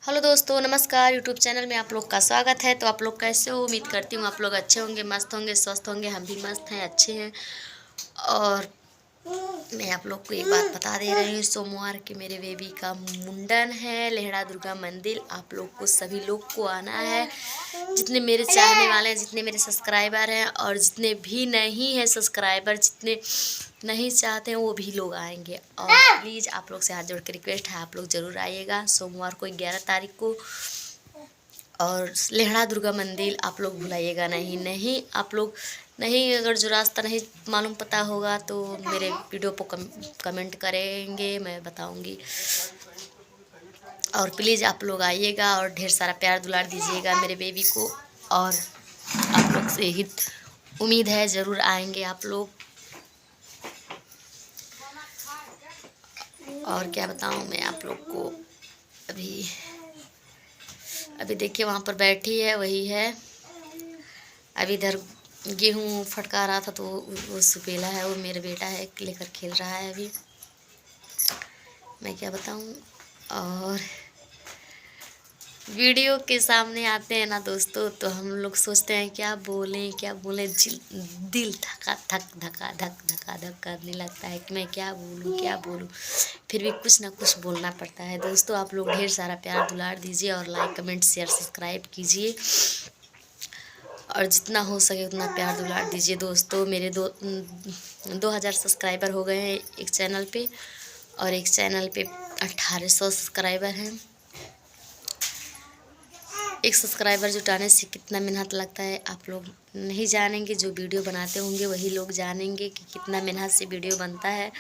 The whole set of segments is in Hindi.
हेलो दोस्तों, नमस्कार। यूट्यूब चैनल में आप लोग का स्वागत है। तो आप लोग कैसे हो? उम्मीद करती हूँ आप लोग अच्छे होंगे, मस्त होंगे, स्वस्थ होंगे। हम भी मस्त हैं, अच्छे हैं। और मैं आप लोग को एक बात बता दे रही हूँ, सोमवार के मेरे बेबी का मुंडन है, लेहड़ा दुर्गा मंदिर। आप लोग को सभी लोग को आना है, जितने मेरे चाहने वाले हैं, जितने मेरे सब्सक्राइबर हैं, और जितने भी नहीं हैं सब्सक्राइबर, जितने नहीं चाहते हैं वो भी लोग आएंगे। और प्लीज़ आप लोग से हाथ जोड़ के रिक्वेस्ट है, आप लोग ज़रूर आइएगा सोमवार को 11 तारीख को। और लेहड़ा दुर्गा मंदिर आप लोग भुलाइएगा नहीं आप लोग नहीं, अगर जो रास्ता नहीं मालूम पता होगा तो मेरे वीडियो पर कमेंट करेंगे, मैं बताऊंगी। और प्लीज़ आप लोग आइएगा और ढेर सारा प्यार दुलार दीजिएगा मेरे बेबी को। और आप लोग से ही उम्मीद है ज़रूर आएंगे आप लोग। और क्या बताऊं मैं आप लोग को, अभी देखिए वहाँ पर बैठी है, वही है। अभी इधर गेहूँ फटका रहा था तो वो सुपेला है, वो मेरा बेटा है, लेकर खेल रहा है अभी। मैं क्या बताऊं। और वीडियो के सामने आते हैं ना दोस्तों, तो हम लोग सोचते हैं क्या बोलें क्या बोलें, दिल धक करने लगता है कि मैं क्या बोलूं। फिर भी कुछ ना कुछ बोलना पड़ता है। दोस्तों आप लोग ढेर सारा प्यार दुलार दीजिए और लाइक कमेंट शेयर सब्सक्राइब कीजिए, और जितना हो सके उतना प्यार दुलार दीजिए। दोस्तों मेरे 2000 सब्सक्राइबर हो गए हैं एक चैनल पे, और एक चैनल पे 1800 सब्सक्राइबर हैं। एक सब्सक्राइबर जुटाने से कितना मेहनत लगता है आप लोग नहीं जानेंगे, जो वीडियो बनाते होंगे वही लोग जानेंगे कि कितना मेहनत से वीडियो बनता है।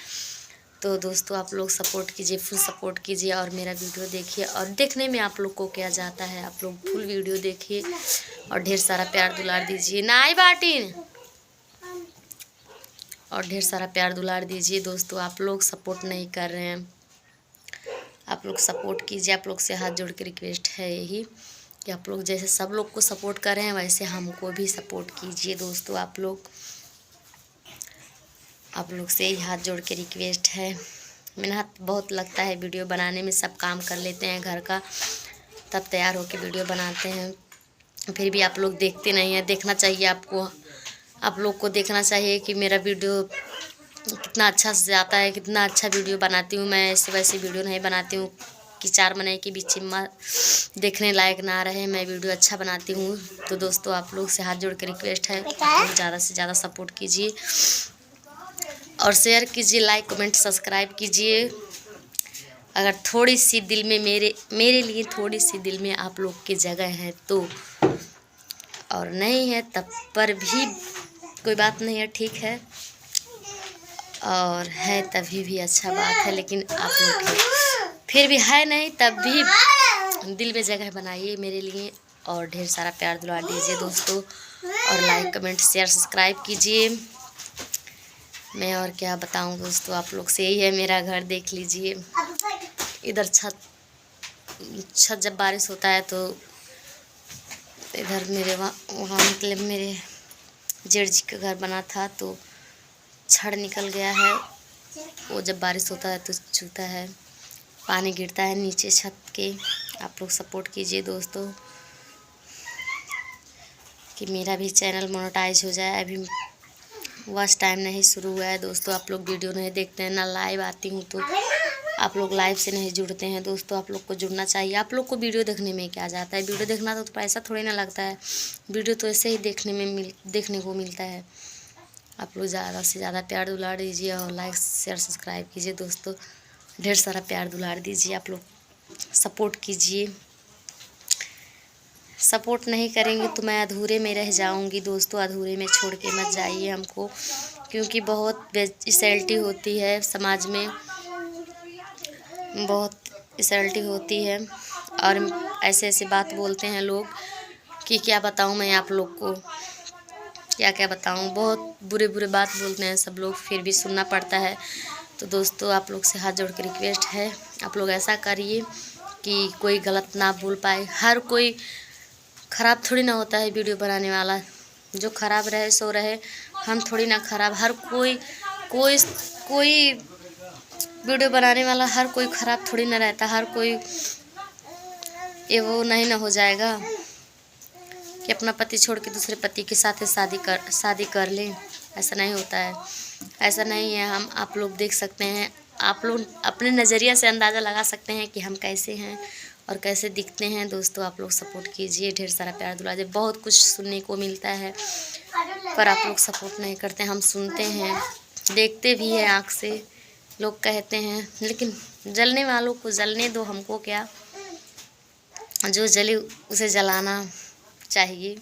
तो दोस्तों आप लोग सपोर्ट कीजिए, फुल सपोर्ट कीजिए, और मेरा वीडियो देखिए। और देखने में आप लोग को क्या जाता है, आप लोग फुल वीडियो देखिए और ढेर सारा प्यार दुलार दीजिए। नाई बाटिन और ढेर सारा प्यार दुलार दीजिए। दोस्तों आप लोग सपोर्ट नहीं कर रहे हैं, आप लोग सपोर्ट कीजिए। आप लोग से हाथ जोड़ के रिक्वेस्ट है यही कि आप लोग जैसे सब लोग को सपोर्ट कर रहे हैं वैसे हमको भी सपोर्ट कीजिए। दोस्तों आप लोग से ही हाथ जोड़ के रिक्वेस्ट है। मेहनत बहुत लगता है वीडियो बनाने में, सब काम कर लेते हैं घर का, तब तैयार होकर वीडियो बनाते हैं। फिर भी आप लोग देखते नहीं हैं। देखना चाहिए आपको, आप लोग को देखना चाहिए कि मेरा वीडियो कितना अच्छा से आता है, कितना अच्छा वीडियो बनाती हूँ मैं। ऐसे वैसे वीडियो नहीं बनाती हूँ कि 4 महीने के बीच में देखने लायक ना रहे। मैं वीडियो अच्छा बनाती हूँ। तो दोस्तों आप लोग से हाथ जोड़ के रिक्वेस्ट है, आप लोग ज़्यादा से ज़्यादा सपोर्ट कीजिए और शेयर कीजिए, लाइक कमेंट सब्सक्राइब कीजिए। अगर थोड़ी सी दिल में मेरे लिए थोड़ी सी दिल में आप लोग की जगह है तो, और नहीं है तब पर भी कोई बात नहीं है, ठीक है। और है तभी भी अच्छा बात है, लेकिन आप लोग फिर भी है नहीं तब भी दिल में जगह बनाइए मेरे लिए, और ढेर सारा प्यार दुलार दीजिए दोस्तों। और लाइक कमेंट शेयर सब्सक्राइब कीजिए। मैं और क्या बताऊं दोस्तों, आप लोग से यही है। मेरा घर देख लीजिए, इधर छत जब बारिश होता है तो इधर मेरे वहाँ मतलब मेरे जेठ जी का घर बना था तो छड़ निकल गया है। वो जब बारिश होता है तो छूता है, पानी गिरता है नीचे छत के। आप लोग सपोर्ट कीजिए दोस्तों कि मेरा भी चैनल मोनेटाइज हो जाए। अभी वॉच टाइम नहीं शुरू हुआ है दोस्तों। आप लोग वीडियो नहीं देखते हैं ना, लाइव आती हूँ तो आप लोग लाइव से नहीं जुड़ते हैं। दोस्तों आप लोग को जुड़ना चाहिए। आप लोग को वीडियो देखने में क्या जाता है, वीडियो देखना तो पैसा थोड़ी ना लगता है। वीडियो तो ऐसे ही देखने को मिलता है। आप लोग ज़्यादा से ज़्यादा प्यार दुलार दीजिए और लाइक शेयर सब्सक्राइब कीजिए दोस्तों। ढेर सारा प्यार दुलार दीजिए, आप लोग सपोर्ट कीजिए। सपोर्ट नहीं करेंगे तो मैं अधूरे में रह जाऊंगी दोस्तों। अधूरे में छोड़ के मत जाइए हमको, क्योंकि बहुत बेइज्जती होती है समाज में, बहुत इंसल्टी होती है। और ऐसे ऐसे बात बोलते हैं लोग कि क्या बताऊं मैं आप लोग को, क्या बताऊं। बहुत बुरे बुरे बात बोलते हैं सब लोग, फिर भी सुनना पड़ता है। तो दोस्तों आप लोग से हाथ जोड़ के रिक्वेस्ट है, आप लोग ऐसा करिए कि कोई गलत ना बोल पाए। हर कोई ख़राब थोड़ी ना होता है वीडियो बनाने वाला, जो ख़राब रहे सो रहे, हम थोड़ी ना ख़राब। हर कोई वीडियो बनाने वाला हर कोई ख़राब थोड़ी ना रहता। हर कोई ये वो नहीं ना हो जाएगा कि अपना पति छोड़ के दूसरे पति के साथ शादी कर ले। ऐसा नहीं होता है, ऐसा नहीं है। हम आप लोग देख सकते हैं, आप लोग अपने नज़रिया से अंदाज़ा लगा सकते हैं कि हम कैसे हैं और कैसे दिखते हैं। दोस्तों आप लोग सपोर्ट कीजिए, ढेर सारा प्यार दुलार दीजिए। बहुत कुछ सुनने को मिलता है पर आप लोग सपोर्ट नहीं करते। हम सुनते हैं, देखते भी हैं आँख से, लोग कहते हैं, लेकिन जलने वालों को जलने दो, हमको क्या। जो जले उसे जलाना चाहिए।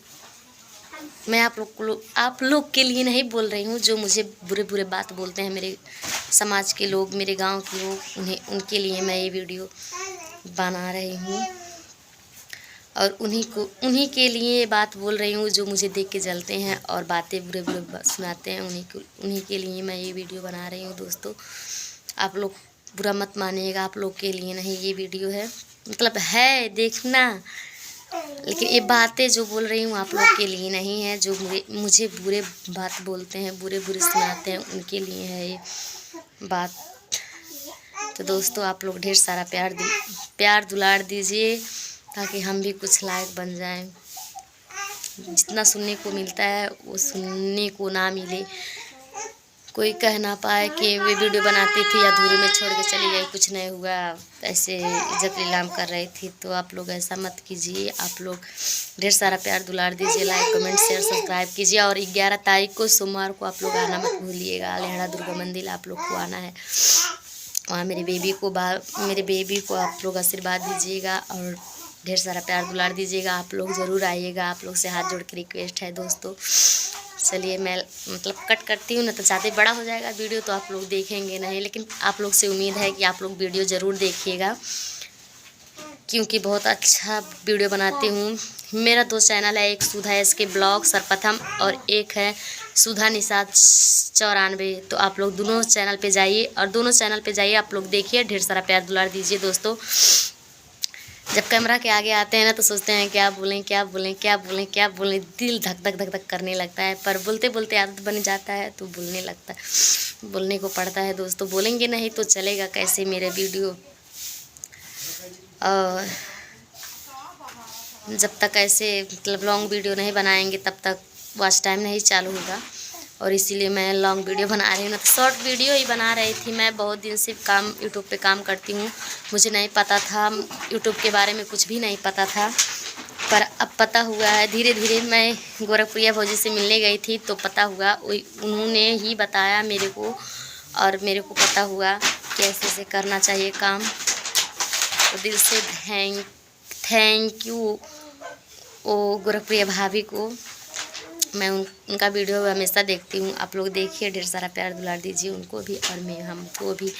मैं आप लोग के लिए नहीं बोल रही हूँ, जो मुझे बुरे बुरे बात बोलते हैं, मेरे समाज के लोग, मेरे गांव के लोग, उनके लिए मैं ये वीडियो बना रही हूँ। और उन्हीं के लिए ये बात बोल रही हूँ जो मुझे देख के जलते हैं और बातें बुरे बुरे सुनाते हैं। उन्हीं के लिए मैं ये वीडियो बना रही हूँ। दोस्तों आप लोग बुरा मत मानिएगा, आप लोग के लिए नहीं ये वीडियो है, मतलब है देखना, लेकिन ये बातें जो बोल रही हूँ आप लोग के लिए नहीं है। जो मुझे बुरे बात बोलते हैं, बुरे बुरे सुनाते हैं, उनके लिए है ये बात। तो दोस्तों आप लोग ढेर सारा प्यार दुलार दीजिए ताकि हम भी कुछ लायक बन जाएं। जितना सुनने को मिलता है वो सुनने को ना मिले, कोई कह ना पाए कि वे वीडियो बनाती थी अधूरे में छोड़ के चली गई, कुछ नहीं हुआ, ऐसे इज्जत नीलाम कर रही थी। तो आप लोग ऐसा मत कीजिए। आप लोग ढेर सारा प्यार दुलार दीजिए, लाइक कमेंट शेयर सब्सक्राइब कीजिए। और 11 तारीख को सोमवार को आप लोग आना मत भूलिएगा। लेहड़ा दुर्गा मंदिर आप लोग को आना है। वहाँ मेरे बेबी को आप लोग आशीर्वाद दीजिएगा और ढेर सारा प्यार दुलार दीजिएगा। आप लोग ज़रूर आइएगा, आप लोग से हाथ जोड़ के रिक्वेस्ट है दोस्तों। चलिए मैं मतलब कट करती हूँ, ना तो ज़्यादा बड़ा हो जाएगा वीडियो तो आप लोग देखेंगे नहीं, लेकिन आप लोग से उम्मीद है कि आप लोग वीडियो ज़रूर देखिएगा, क्योंकि बहुत अच्छा वीडियो बनाती हूँ। मेरा 2 चैनल है, एक सुधा एसके ब्लॉग सर्वप्रथम और एक है सुधा निषाद 94। तो आप लोग दोनों चैनल पे जाइए और दोनों चैनल पे जाइए, आप लोग देखिए, ढेर सारा प्यार दुलार दीजिए। दोस्तों जब कैमरा के आगे आते हैं ना तो सोचते हैं क्या बोलें क्या बोलें क्या बोलें क्या बोलें, दिल धक धक धक धक करने लगता है, पर बोलते बोलते आदत बन जाता है तो बोलने को पड़ता है। दोस्तों बोलेंगे नहीं तो चलेगा कैसे मेरे वीडियो। और जब तक ऐसे मतलब लॉन्ग वीडियो नहीं बनाएंगे तब तक वॉच टाइम नहीं चालू होगा, और इसीलिए मैं लॉन्ग वीडियो बना रही हूँ ना, तो शॉर्ट वीडियो ही बना रही थी। मैं बहुत दिन से यूट्यूब पे काम करती हूँ, मुझे नहीं पता था, यूट्यूब के बारे में कुछ भी नहीं पता था, पर अब पता हुआ है। धीरे धीरे मैं गोरखप्रिया भौजी से मिलने गई थी तो पता हुआ, उन्होंने ही बताया मेरे को, और मेरे को पता हुआ कि ऐसे करना चाहिए काम। तो दिल से थैंक यू ओ गोरखप्रिया भाभी को। मैं उनका वीडियो हमेशा देखती हूँ, आप लोग देखिए, ढेर सारा प्यार दुलार दीजिए उनको भी और हमको भी।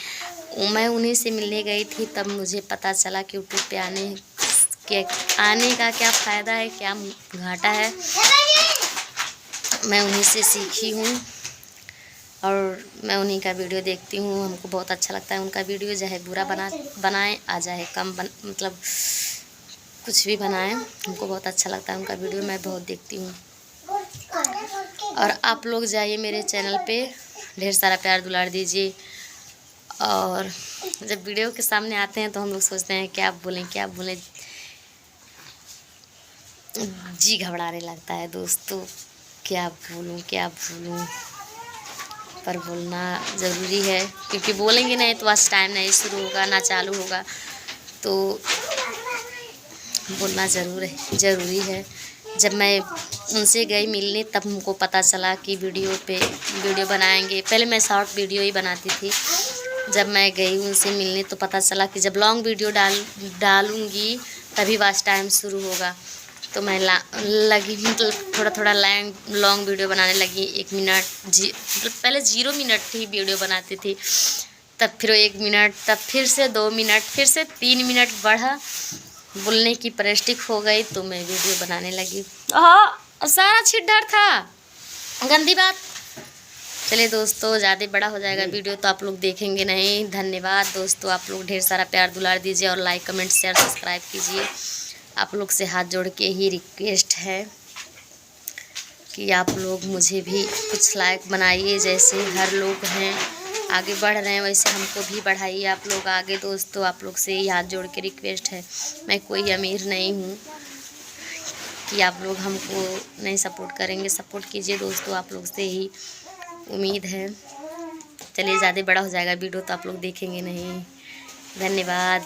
मैं उन्हीं से मिलने गई थी, तब मुझे पता चला कि यूट्यूब पे आने का क्या फ़ायदा है, क्या घाटा है। मैं उन्हीं से सीखी हूँ और मैं उन्हीं का वीडियो देखती हूँ। हमको बहुत अच्छा लगता है उनका वीडियो, चाहे बुरा बनाए आ जाए मतलब कुछ भी बनाए, हमको बहुत अच्छा लगता है उनका वीडियो, मैं बहुत देखती हूँ। और आप लोग जाइए मेरे चैनल पे, ढेर सारा प्यार दुलार दीजिए। और जब वीडियो के सामने आते हैं तो हम लोग सोचते हैं क्या बोलें, जी घबराने लगता है दोस्तों, क्या बोलूं, पर बोलना ज़रूरी है, क्योंकि बोलेंगे नहीं तो आज टाइम नहीं शुरू होगा ना चालू होगा, तो बोलना ज़रूरी है। जब मैं उनसे गई मिलने तब हमको पता चला कि वीडियो बनाएंगे। पहले मैं शॉर्ट वीडियो ही बनाती थी, जब मैं गई उनसे मिलने तो पता चला कि जब लॉन्ग वीडियो डालूँगी तभी वॉच टाइम शुरू होगा। तो मैं लगी मतलब थोड़ा लॉन्ग वीडियो बनाने लगी। 1 मिनट मतलब पहले 0 मिनट की वीडियो बनाती थी, तब फिर 1 मिनट, तब फिर से 2 मिनट, फिर से 3 मिनट बढ़ा, बोलने की प्रैक्टिस हो गई तो मैं वीडियो बनाने लगी। सारा छिट्टर था, गंदी बात। चलिए दोस्तों, ज़्यादा बड़ा हो जाएगा वीडियो तो आप लोग देखेंगे नहीं। धन्यवाद दोस्तों, आप लोग ढेर सारा प्यार दुलार दीजिए और लाइक कमेंट शेयर सब्सक्राइब कीजिए। आप लोग से हाथ जोड़ के ही रिक्वेस्ट है कि आप लोग मुझे भी कुछ लायक बनाइए, जैसे हर लोग हैं आगे बढ़ रहे हैं वैसे हमको भी बढ़ाइए आप लोग आगे दोस्तों। आप लोग से ही हाथ जोड़ के रिक्वेस्ट है, मैं कोई अमीर नहीं हूँ कि आप लोग हमको नहीं सपोर्ट करेंगे। सपोर्ट कीजिए दोस्तों, आप लोग से ही उम्मीद है। चलिए ज़्यादा बड़ा हो जाएगा वीडियो तो आप लोग देखेंगे नहीं। धन्यवाद।